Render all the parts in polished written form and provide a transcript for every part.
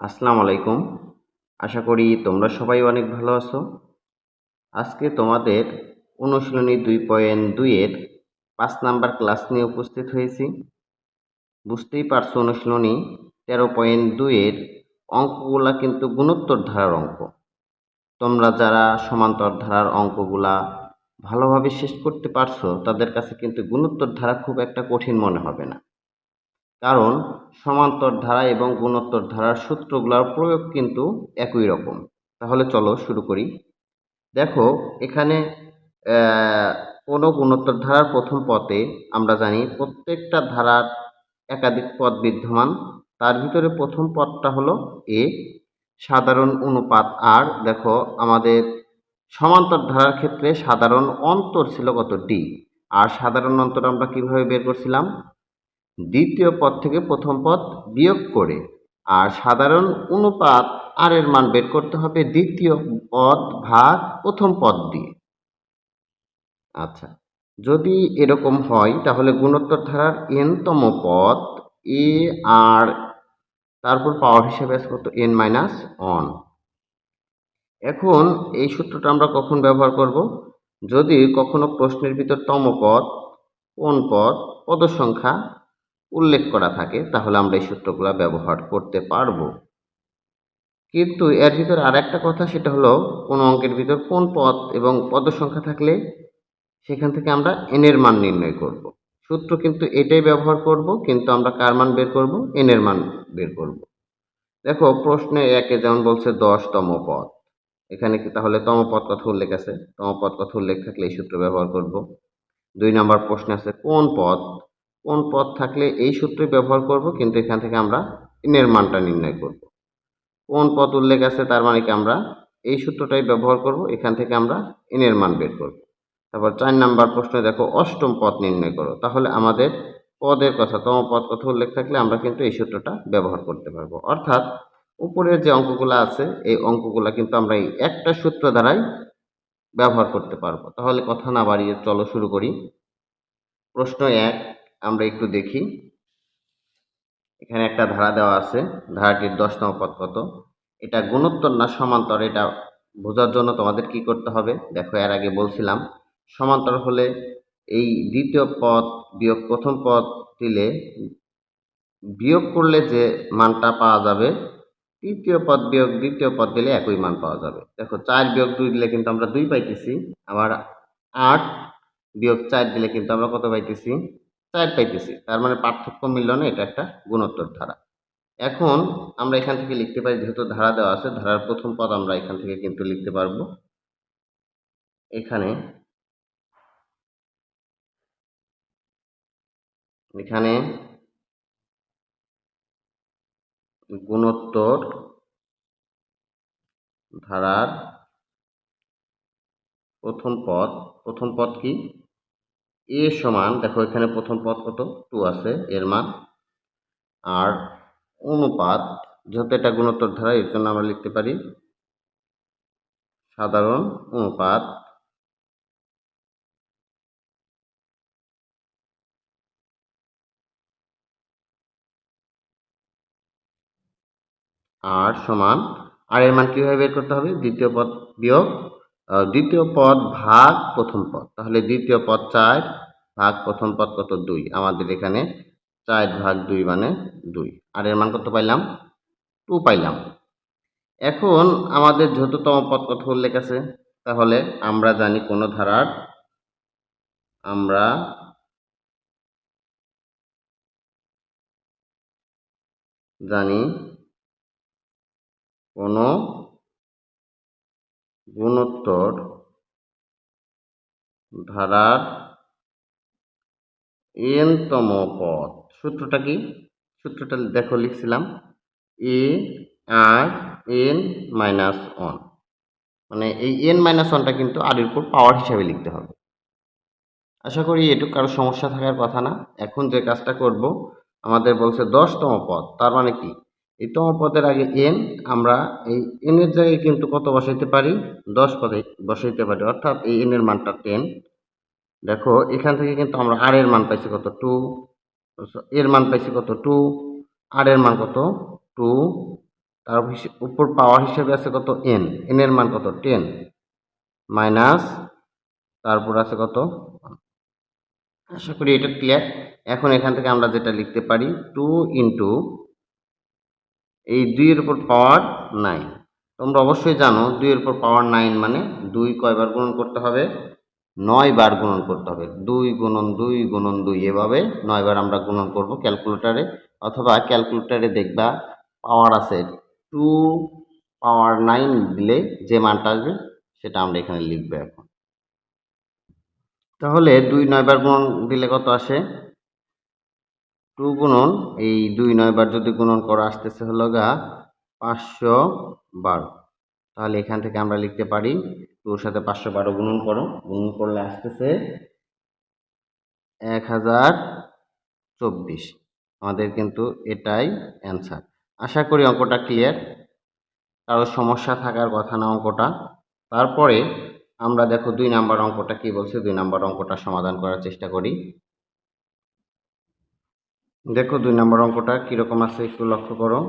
আসসালামু আলাইকুম। আশা করি তোমরা সবাই অনেক ভালো আছো। আজকে তোমাদের অনুশীলনী 2.2 এর 5 নাম্বার ক্লাস নিয়ে উপস্থিত হয়েছি। বুঝতেই পারছো অনুশীলনী 13.2 এর অঙ্কগুলা কিন্তু গুণোত্তর ধারার অঙ্ক। তোমরা যারা সমান্তর ধারার অঙ্কগুলা ভালোভাবে শেষ করতে পারছো তাদের কাছে কিন্তু গুণোত্তর ধারা খুব একটা কঠিন মনে হবে না। কারণ সমান্তর ধারা এবং গুণোত্তর ধারার সূত্রগুলোর প্রয়োগ কিন্তু একই রকম। তাহলে চলো শুরু করি। দেখো এখানে কোনো গুণোত্তর ধারার প্রথম পদে আমরা জানি প্রত্যেকটা ধারার একাধিক পদ বিদ্যমান। তার ভিতরে প্রথম পদটা হলো এ, সাধারণ অনুপাত আর। দেখো আমাদের সমান্তর ধারার ক্ষেত্রে সাধারণ অন্তর ছিল কত, ডি। আর সাধারণ অন্তর আমরা কিভাবে বের করছিলাম? দ্বিতীয় পদ থেকে প্রথম পদ বিয়োগ করে। আর সাধারণ অনুপাত আর এর মান বের করতে হবে দ্বিতীয় পদ ভাগ প্রথম পদ দিয়ে। আচ্ছা, যদি এরকম হয় তাহলে গুণোত্তর ধারার n তম পদ এ আর তারপর পাওয়ার হিসেবে আছে কত, n-1। এখন এই সূত্রটা আমরা কখন ব্যবহার করব? যদি কখনো প্রশ্নের ভিতর তম পদ, কোন পদ, পদ সংখ্যা উল্লেখ করা থাকে তাহলে আমরা এই সূত্রগুলো ব্যবহার করতে পারবো। কিন্তু এর ভিতর আর একটা কথা, সেটা হলো কোন অঙ্কের ভিতর কোন পদ এবং পদ সংখ্যা থাকলে সেখান থেকে আমরা এন এর মান নির্ণয় করব। সূত্র কিন্তু এটাই ব্যবহার করব, কিন্তু আমরা কার মান বের করব? এন এর মান বের করব। দেখো প্রশ্নে একে যেমন বলছে 10তম পদ, এখানে কি তাহলে তম পদ কথা উল্লেখ আছে? তম পদ কথা উল্লেখ থাকলে এই সূত্র ব্যবহার করব। 2 নম্বর প্রশ্নে আছে কোন পদ, কোন পদ থাকলে এই সূত্রই ব্যবহার করব, কিন্তু এখান থেকে আমরা এন এর মানটা নির্ণয় করব। কোন পদ উল্লেখ আছে তার মানে কি আমরা এই সূত্রটাই ব্যবহার করব, এখান থেকে আমরা এন এর মান বের করব। তারপর 4 নাম্বার প্রশ্নে দেখো অষ্টম পদ নির্ণয় করো। তাহলে আমাদের পদের কথা, তম পদ কথা উল্লেখ থাকলে আমরা কিন্তু এই সূত্রটা ব্যবহার করতে পারবো। অর্থাৎ উপরের যে অঙ্কগুলো আছে এই অঙ্কগুলো কিন্তু আমরা এই একটা সূত্র দ্বারাই ব্যবহার করতে পারবো। তাহলে কথা না বাড়িয়ে চলো শুরু করি। প্রশ্ন 1 আমরা একটু দেখি। এখানে একটা ধারা দেওয়া আছে, ধারাটির 10তম পদ কত। এটা গুণোত্তর না সমান্তর, এটা বোঝার জন্য তোমাদের কি করতে হবে? দেখো এর আগে বলছিলাম সমান্তর হলে এই দ্বিতীয় পদ বিয়োগ প্রথম পদ দিলে বিয়োগ করলে যে মানটা পাওয়া যাবে, তৃতীয় পদ বিয়োগ দ্বিতীয় পদ দিলে একই মান পাওয়া যাবে। দেখো 4 বিয়োগ 2 দিলে কিন্তু আমরা 2 পাইতেছি, আবার 8 বিয়োগ 4 দিলে কিন্তু আমরা কত পাইতেছি? 4 পাইতেছি। তার মানে পার্থক্য মিলল না, এটা একটা গুণোত্তর ধারা। এখন আমরা এখান থেকে লিখতে পারি, যেহেতু ধারা দেওয়া আছে ধারার প্রথম পদ আমরা এখান থেকে কিন্তু লিখতে পারবো। এখানে এখানে গুণোত্তর ধারার প্রথম পদ, প্রথম পদ কি? এ সমান, দেখো এখানে প্রথম পদ কত, 2 আছে এর মান। আর অনুপাত, যেহেতু এটা গুণোত্তর ধারা এর জন্য আমরা লিখতে পারি সাধারণ অনুপাত আর সমান। আর এর মান কিভাবে বের করতে হবে? দ্বিতীয় পদ বিয়োগ দ্বিতীয় পদ ভাগ প্রথম পদ। তাহলে দ্বিতীয় পদ 4 ভাগ প্রথম পদ কত, 2। আমাদের এখানে 4 ভাগ 2 মানে 2। আর এর মান কত পাইলাম? 2 পাইলাম। এখন আমাদের যেহেতু তম পদ কথা উল্লেখ আছে, তাহলে আমরা জানি কোন ধারার, আমরা জানি কোন গুণোত্তর ধারার n-তম পদ। সূত্রটা কি? সূত্রটা দেখো লিখছিলাম এ আর n-1, মানে এই n-1টা কিন্তু আর এর উপর পাওয়ার হিসাবে লিখতে হবে। আশা করি এটুকু কারো সমস্যা থাকার কথা না। এখন যে কাজটা করব, আমাদের বলছে 10তম পদ, তার মানে কি এই তম পদের আগে n, আমরা এই n এর জায়গায় কিন্তু কত বসাইতে পারি? 10 পদে বসাইতে পারি, অর্থাৎ এই n এর মানটা 10। দেখো এখান থেকে কিন্তু আমরা আর এর মান পাইছি কত, 2। এর মান পাইছি কত, 2। আর এর মান কত, 2। তার উপর পাওয়ার হিসেবে আছে কত এন, এন এর মান কত 10 মাইনাস তারপর আছে কত। আশা করি এটা ক্লিয়ার। এখন এখান থেকে আমরা যেটা লিখতে পারি 2 ইন্টু এই 2 এর উপর পাওয়ার 9। তোমরা অবশ্যই জানো 2 এর উপর পাওয়ার 9 মানে 2 কয়বার গুণন করতে হবে, 9 বার গুণন করতে হবে। 2 গুণন 2 গুণন 2 এভাবে 9 বার আমরা গুণন করব ক্যালকুলেটরে, অথবা ক্যালকুলেটরে দেখবা পাওয়ার আছে 2 পাওয়ার 9 দিলে যে মানটা আসবে সেটা আমরা এখানে লিখব এখন। তাহলে 2 9 বার গুণন দিলে কত আসে, 2 গুণন এই 2 9 বার যদি গুণন করা আসতেছে হলো গা 512। তাহলে এখান থেকে আমরা লিখতে পারি 2 এর সাথে 512 গুণন করো, গুণন করলে আসতেছে 1024। আমাদের কিন্তু এটাই অ্যান্সার। আশা করি অঙ্কটা ক্লিয়ার, কারো সমস্যা থাকার কথা না অঙ্কটা। তারপরে আমরা দেখো 2 নাম্বার অঙ্কটা কি বলছে, 2 নাম্বার অঙ্কটা সমাধান করার চেষ্টা করি। দেখো 2 নাম্বার অঙ্কটা কিরকম আছে একটু লক্ষ্য করো।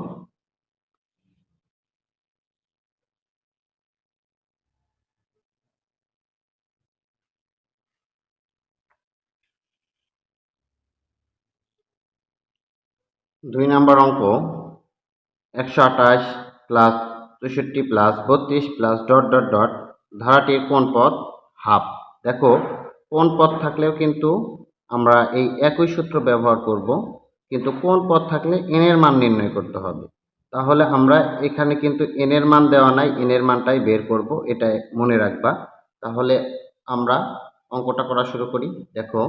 দুই নাম্বার অঙ্ক 128 plus 64 plus 32 plus dot dot dot ধারাটির কোন পদ হাফ। দেখো কোন পদ থাকলেও কিন্তু আমরা এই একই সূত্র ব্যবহার করব, কিন্তু কোন পদ থাকলে এন এর মান নির্ণয় করতে হবে। তাহলে আমরা এখানে কিন্তু এন এর মান দেওয়া নাই, এন এর মানটাই বের করব, এটা মনে রাখবা। তাহলে আমরা অঙ্কটা করা শুরু করি। দেখো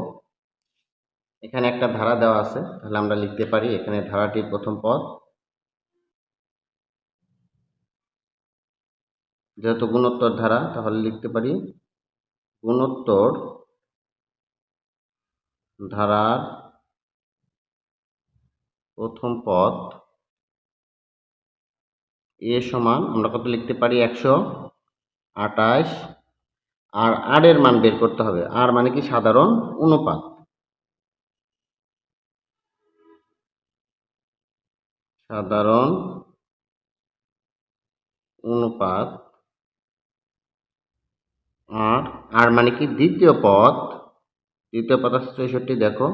এখানে একটা ধারা দেওয়া আছে, তাহলে আমরা লিখতে পারি এখানে ধারাটির প্রথম পদ, যেহেতু গুণোত্তর ধারা তাহলে লিখতে পারি গুণোত্তর ধারার প্রথম পদ এ সমান আমরা কত লিখতে পারি 128, আর আর এর মান বের করতে হবে। আর মানে কি সাধারণ অনুপাত, সাধারণ অনুপাত। আর আর মানে কি দ্বিতীয় পদ, দ্বিতীয় পদ আছে 64, দেখো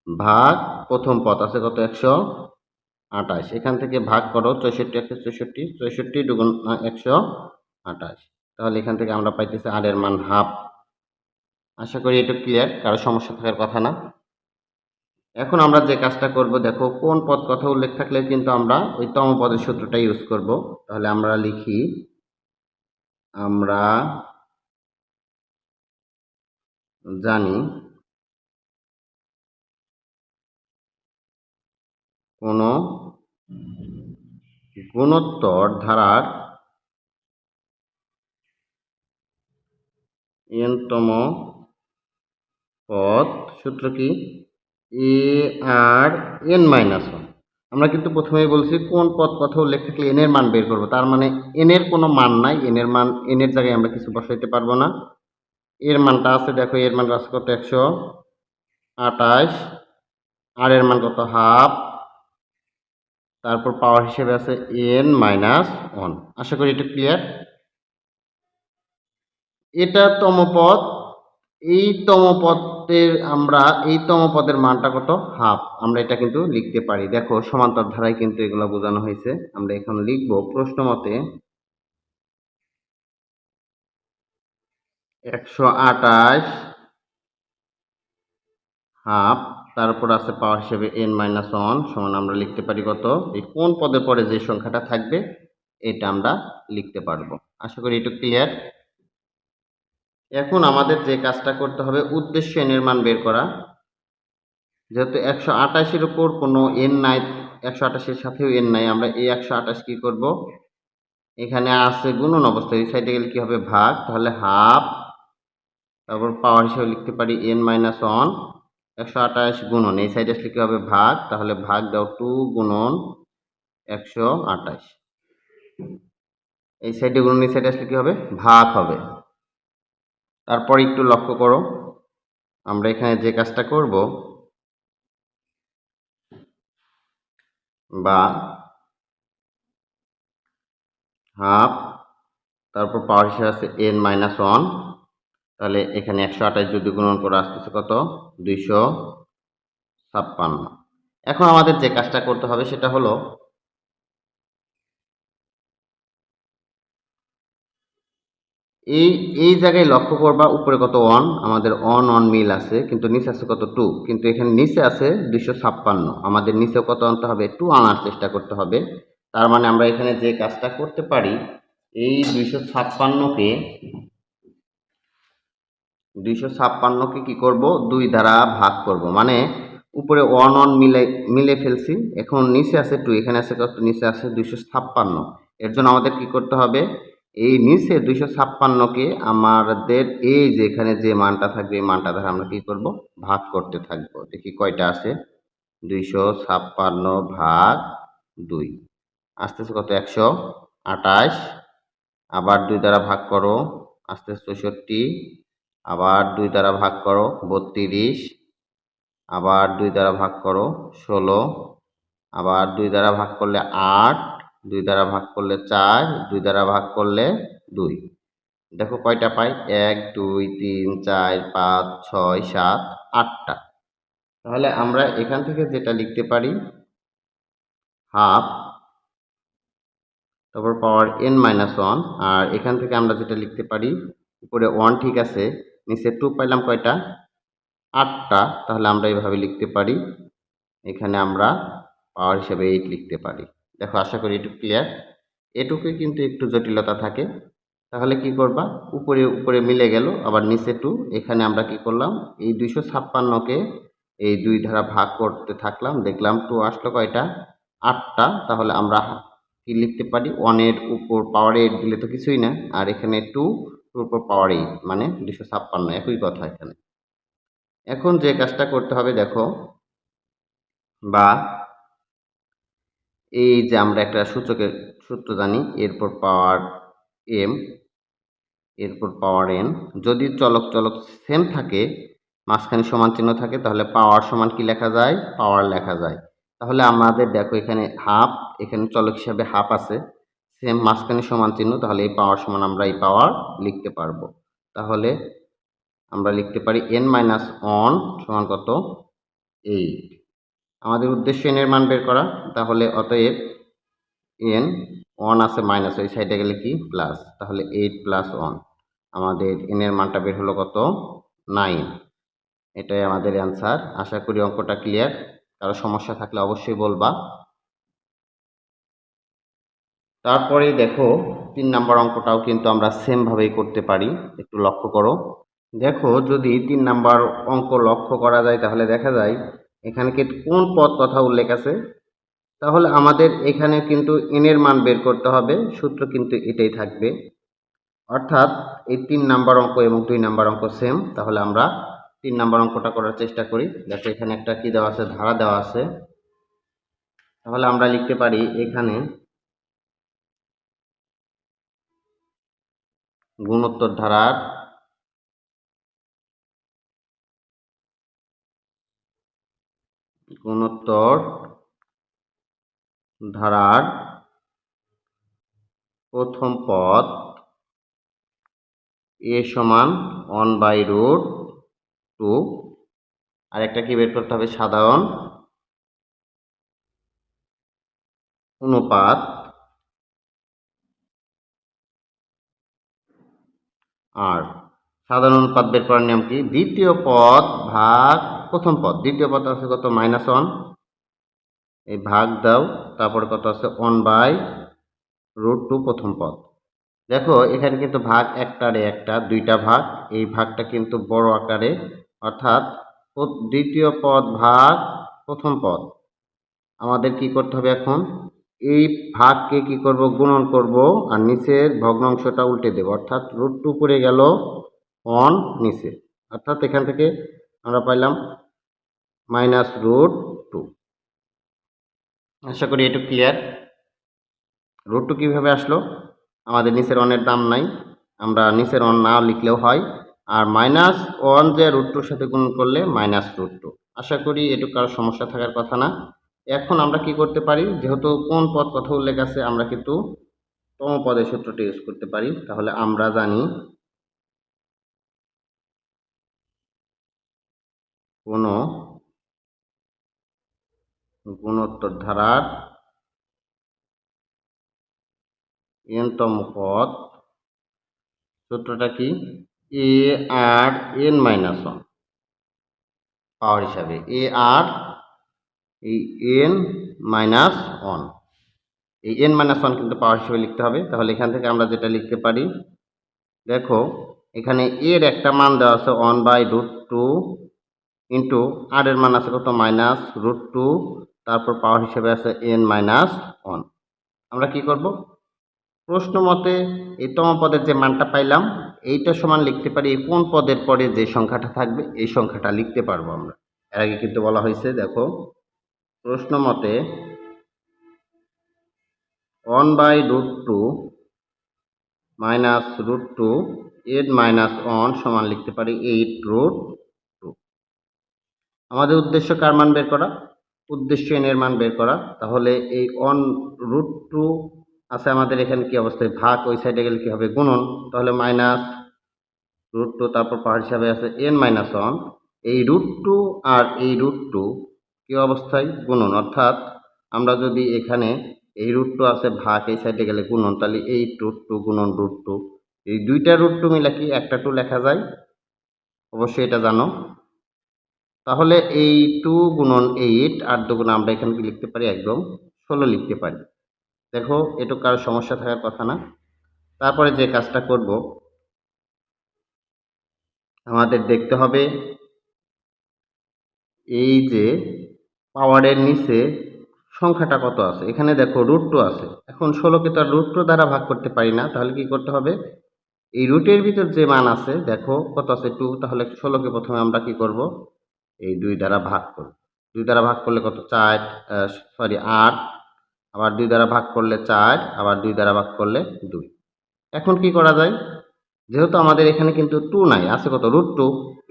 ভাগ প্রথম পদ আছে কত 128, এখান থেকে ভাগ করো 64 আছে 64, 64 দুগুণ 128, তাহলে এখান থেকে আমরা পাইতেছি আর এর মান হাফ। আশা করি এটা ক্লিয়ার, কারো সমস্যা থাকার কথা না। এখন আমরা যে কাজটা করব, দেখো কোন পদ কথা উল্লেখ থাকলে কিন্তু আমরা ওই তম পদের সূত্রটা ইউজ করব। তাহলে আমরা লিখি, আমরা জানি কোন গুণোত্তর ধারার n-তম পদ সূত্র কি এ আর এন মাইনাস ওয়ান। আমরা কিন্তু প্রথমেই বলছি কোন পদ কথা উল্লেখ থাকলে এন এর মান বের করব, তার মানে এন এর কোনো মান নাই, এন এর মান এন এর জায়গায় আমরা কিছু বসাইতে পারবো না। এর মানটা আছে, দেখো এর মান আছে কত 128, আর এর মান কত হাফ, তারপর পাওয়ার হিসেবে আছে এন মাইনাস ওয়ান। আশা করি এটা ক্লিয়ার। এটা তম পদ, এই তম পদের আমরা এই তম পদের মানটা কত হাফ, আমরা এটা কিন্তু লিখতে পারি। দেখো সমান্তর ধারায় কিন্তু এগুলো বোঝানো হয়েছে। আমরা এখন লিখব প্রশ্ন মতে 128 হাফ, তারপর আছে পাওয়ার হিসেবে এন মাইনাস ওয়ান সমান আমরা লিখতে পারি কত, এই কোন পদের পরে যে সংখ্যাটা থাকবে এটা আমরা লিখতে পারবো। আশা করি এটা ক্লিয়ার। এখন আমাদের যে কাজটা করতে হবে, উদ্দেশ্য এন এর মান বের করা। যেহেতু 128-এর উপর কোনো এন নাই, 128-এর সাথেও এন নাই, আমরা এই 128 কি করব, এখানে আছে গুণন অবস্থা, এই সাইডে গেলে কি হবে ভাগ, তাহলে হাফ, তারপর পাওয়ার হিসেবে লিখতে পারি এন মাইনাস ওয়ান। 128 গুণন এই সাইডে আসলে কি হবে ভাগ, তাহলে ভাগ দাও 2 গুণন 128, এই সাইডে গুণন এই সাইডে আসলে কি হবে ভাগ হবে। তারপর একটু লক্ষ্য করো, আমরা এখানে যে কাজটা করব, বা হাফ, তারপর পাওয়ার হিসেবে আছে n-1, তাহলে এখানে 128 যদি গুণন করে আসতেছে কত 256। এখন আমাদের যে কাজটা করতে হবে সেটা হলো এই এই জায়গায় লক্ষ্য করবা উপরে কত 1, আমাদের অন অন মিল আছে, কিন্তু নিচে আছে কত 2, কিন্তু এখানে নিচে আছে 256, আমাদের নিচে কত আনতে হবে 2 আনার চেষ্টা করতে হবে। তার মানে আমরা এখানে যে কাজটা করতে পারি, এই 256কে কি করব 2 দ্বারা ভাগ করব, মানে উপরে 1 1 মিলে ফেলছি, এখন নিচে আছে 2, এখানে আছে কত নিচে আছে 256। এর জন্য আমাদের কি করতে হবে, এই নিচে 256কে আমাদের এই যে এখানে যে মানটা থাকবে এই মানটা দ্বারা আমরা কি করব ভাগ করতে থাকবো। দেখি কয়টা আছে, 256 ভাগ 2 আসতেছে কত 128, আবার 2 দ্বারা ভাগ করো আসতেছে 64, আবার 2 দ্বারা ভাগ করো 32, আবার 2 দ্বারা ভাগ করো 16, আবার 2 দ্বারা ভাগ করলে 8, 2 দ্বারা ভাগ করলে 4, 2 দ্বারা ভাগ করলে 2। দেখো কয়টা পাই 1 2 3 4 5 6 7 8টা। তাহলে আমরা এখান থেকে যেটা লিখতে পারি হাফ, তারপর পাওয়ার n-1, আর এখান থেকে আমরা যেটা লিখতে পারি উপরে 1 ঠিক আছে, নিচে 2 পাইলাম কয়টা 8টা, তাহলে আমরা এইভাবে লিখতে পারি, এখানে আমরা পাওয়ার হিসেবে 8 লিখতে পারি। দেখো আশা করি এটুকু ক্লিয়ার। এটুকুই কিন্তু একটু জটিলতা থাকে, তাহলে কি করবা উপরে উপরে মিলে গেল, আবার নিচে 2, এখানে আমরা কি করলাম এই 256কে এই 2 দ্বারা ভাগ করতে থাকলাম, দেখলাম 2 আসলো কয়টা 8টা, তাহলে আমরা কি লিখতে পারি 1 এর উপর পাওয়ার 8 দিলে তো কিছুই না, আর এখানে 2 2 উপর পাওয়ার 8 মানে 256, একই কথা এখানে। এখন যে কাজটা করতে হবে দেখো, বা এই যে আমরা একটা সূচকের সূত্র জানি, এরপর পাওয়ার m, এরপর পাওয়ার n, যদি চলক চলক সেম থাকে মাঝখানে সমান চিহ্ন থাকে তাহলে পাওয়ার সমান কি লেখা যায় পাওয়ার লেখা যায়। তাহলে আমাদের দেখো এখানে হাফ, এখানে চলক হিসাবে হাফ আছে, সেম মাঝখানে সমান চিহ্ন, তাহলে এই পাওয়ার সমান আমরা এই পাওয়ার লিখতে পারবো। তাহলে আমরা লিখতে পারি n-1 সমান কত 8। আমাদের উদ্দেশ্য n এর মান বের করা, তাহলে অতএব n 1 আছে মাইনাস ওই সাইডে গেলে কি প্লাস, তাহলে 8 + 1, আমাদের n এর মানটা বের হলো কত 9। এটাই আমাদের অ্যান্সার। আশা করি অঙ্কটা ক্লিয়ার। কারো সমস্যা থাকলে অবশ্যই বলবা। তারপরে দেখো 3 নাম্বার অঙ্কটাও কিন্তু আমরা সেম ভাবেই করতে পারি, একটু লক্ষ্য করো। দেখো যদি 3 নাম্বার অঙ্ক লক্ষ্য করা যায় তাহলে দেখা যায় এখানে কি কোন পদ কথা উল্লেখ আছে, তাহলে আমাদের এখানে কিন্তু n এর মান বের করতে হবে, সূত্র কিন্তু এটাই থাকবে। অর্থাৎ এই 3 নাম্বার অঙ্ক এবং 2 নাম্বার অঙ্ক সেম, তাহলে আমরা 3 নাম্বার অঙ্কটা করার চেষ্টা করি। দেখো এখানে একটা কি দেওয়া আছে ধারা দেওয়া আছে, তাহলে আমরা লিখতে পারি এখানে গুণোত্তর ধারার প্রথম পদ a সমান 1/√2, আর একটা কি বের করতে হবে সাধারণ অনুপাত, আর সাধারণ অনুপাত বের করার নিয়ম কি দ্বিতীয় পদ ভাগ প্রথম পদ, দ্বিতীয় পদ আছে কত -1, এই ভাগ দাও, তারপরে কত আছে 1/√2 প্রথম পদ। দেখো এখানে কিন্তু ভাগ একটারে একটা, দুইটা ভাগ, এই ভাগটা কিন্তু বড় আকারে, অর্থাৎ দ্বিতীয় পদ ভাগ প্রথম পদ। আমাদের কি করতে হবে এখন এই ভাগকে কি করব গুণন করব, আর নিচের ভগ্নাংশটা উল্টে দেব, অর্থাৎ √2 উপরে গেল 1 নিচে, অর্থাৎ এখান থেকে আমরা পাইলাম -√2। আশা করি এটুকু ক্লিয়ার। √2 কিভাবে আসলো, আমাদের নিচের 1 দাম নাই, আমরা নিচের 1 না লিখলেও হয়, আর -1 যে √2 সাথে গুণ করলে -√2। আশা করি এটুকু কারো সমস্যা থাকার কথা না। এখন আমরা কি করতে পারি, যেহেতু কোন পদ কথা উল্লেখ আছে আমরা কিন্তু তম পদের সূত্রটি ইউজ করতে পারি। তাহলে আমরা জানি কোন গুণোত্তর ধারার n-তম পদ, সূত্রটা কি, a আর n-1 পাওয়ার হিসাবে a আর এই n-1, এই n-1 কিন্তু পাওয়ার হিসেবে লিখতে হবে। তাহলে এখান থেকে আমরা যেটা লিখতে পারি, দেখো এখানে এর একটা মান দেওয়া আছে 1/√2 ইন্টু আর এর মান আছে কত, -√2, তারপর পাওয়ার হিসেবে আছে n-1। আমরা কি করব, প্রশ্ন মতে এই তম পদের যে মানটা পাইলাম এইটা সমান লিখতে পারি এই কোন পদের পরে যে সংখ্যাটা থাকবে এই সংখ্যাটা লিখতে পারবো আমরা। এর আগে কিন্তু বলা হয়েছে, দেখো প্রশ্ন মতে 1/√2 -√2 n-1 সমান লিখতে পারি 8√2। আমাদের উদ্দেশ্য কার মান বের করা, উদ্দেশ্য n এর মান বের করা। তাহলে এই 1√2 আছে আমাদের এখানে কি অবস্থায়, ভাগ, ওই সাইডে গেলে কি হবে, গুণন। তাহলে -√2, তারপর পাওয়ার হিসাবে আছে n-1। এই √2 আর এই √2 কি অবস্থায়, গুণন। অর্থাৎ আমরা যদি এখানে এই √2 আছে ভাগ, এই সাইডে গেলে গুণন, তাহলে 8√2 গুণন √2, এই দুইটা √2 মিলে কি একটা 2 লেখা যায়, অবশ্যই এটা জানো। তাহলে এই 2 গুণন 8 আর 2 গুণ আমরা এখানে কি লিখতে পারি, একদম 16 লিখতে পারি। দেখো এটুকু কারো সমস্যা থাকার কথা না। তারপরে যে কাজটা করব, আমাদের দেখতে হবে এই যে পাওয়ারের নিচে সংখ্যাটা কত আছে। এখানে দেখো √2 আছে, এখন 16কে তো আর √2 দ্বারা ভাগ করতে পারি না, তাহলে কি করতে হবে, এই রুটের ভিতর যে মান আছে দেখো কত আছে 2, তাহলে 16কে প্রথমে আমরা কি করব, এই 2 দ্বারা ভাগ করব। 2 দ্বারা ভাগ করলে কত, 8, আবার 2 দ্বারা ভাগ করলে 4, আবার 2 দ্বারা ভাগ করলে 2। এখন কি করা যায়, যেহেতু আমাদের এখানে কিন্তু 2 নাই, আছে কত, √2,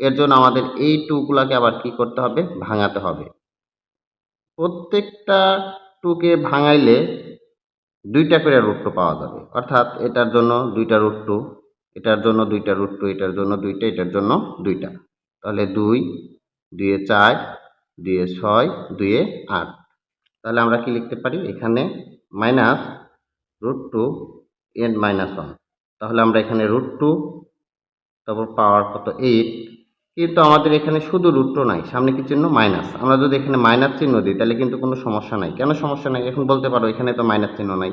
এর জন্য আমাদের এই 2 গুলাকে আবার কি করতে হবে, ভাঙাতে হবে। প্রত্যেকটা 2কে ভাঙাইলে 2টা করে √2 পাওয়া যাবে। অর্থাৎ এটার জন্য 2টা √2, এটার জন্য 2টা √2, এটার জন্য 2টা, এটার জন্য 2টা। তাহলে 2, 2 এ 4, 2 এ 6, 2 এ 8। তাহলে আমরা কি লিখতে পারি, এখানে -√2 n-1। তাহলে আমরা এখানে √2, তারপর পাওয়ার কত, 8। কিন্তু আমাদের এখানে শুধু √2 নাই, সামনে কি চিহ্ন, মাইনাস। আমরা যদি এখানে মাইনাস চিহ্ন দিই তাহলে কিন্তু কোনো সমস্যা নাই। কেন সমস্যা নাই, এখন বলতে পারো এখানে তো মাইনাস চিহ্ন নাই।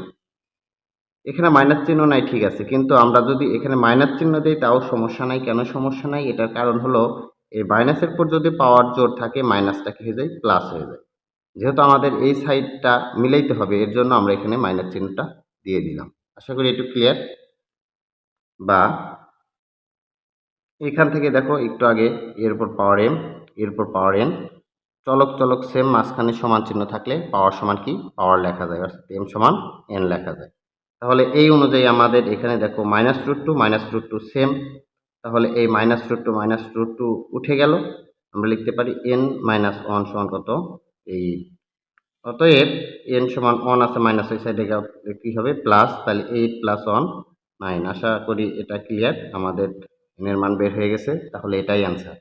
এখানে মাইনাস চিহ্ন নাই, ঠিক আছে, কিন্তু আমরা যদি এখানে মাইনাস চিহ্ন দিই তাও সমস্যা নাই। কেন সমস্যা নাই, এটার কারণ হলো এই মাইনাসের পর যদি পাওয়ার জোর থাকে মাইনাসটা কি হয়ে যায়, প্লাস হয়ে যায়। যেহেতু আমাদের এই সাইডটা মিলাইতে হবে এর জন্য আমরা এখানে মাইনাস চিহ্নটা দিয়ে দিলাম। আশা করি একটু ক্লিয়ার। বা এখান থেকে দেখো একটু আগে এরপর পাওয়ার m, এরপর পাওয়ার n, চলক চলক সেম, মাঝখানে সমান চিহ্ন থাকলে পাওয়ার সমান কি, পাওয়ার লেখা যায়, অর্থাৎ m সমান n লেখা যায়। তাহলে এই অনুযায়ী আমাদের এখানে দেখো -√2 সেম, তাহলে এই -√2 উঠে গেল, আমরা লিখতে পারি n-1 সমান কত, এই, অতএব n সমান 1 আছে, মাইনাস ওই সাইডে গেলে কি হবে, প্লাস, তাহলে 8 + 1 9। আশা করি এটা ক্লিয়ার, আমাদের n এর মান বের হয়ে গেছে, তাহলে এটাই অ্যান্সার।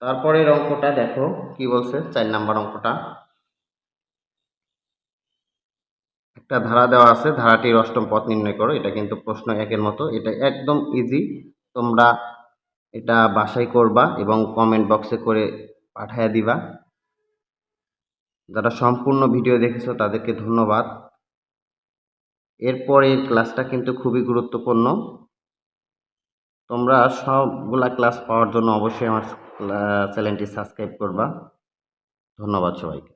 তারপরের অঙ্কটা দেখো কি বলছে, 4 নাম্বার অঙ্কটা। একটা ধারা দেওয়া আছে, ধারাটির অষ্টম পদ নির্ণয় করো। এটা কিন্তু প্রশ্ন 1-এর মতো, এটা একদম ইজি। তোমরা এটা বাসায় করবা এবং কমেন্ট বক্সে করে পাঠায়া দিবা। যারা সম্পূর্ণ ভিডিও দেখেছো তাদেরকে ধন্যবাদ। এরপরের ক্লাসটা কিন্তু খুবই গুরুত্বপূর্ণ। তোমরা সবগুলা ক্লাস পাওয়ার জন্য অবশ্যই আমার চ্যানেলটি সাবস্ক্রাইব করবা। ধন্যবাদ সবাইকে।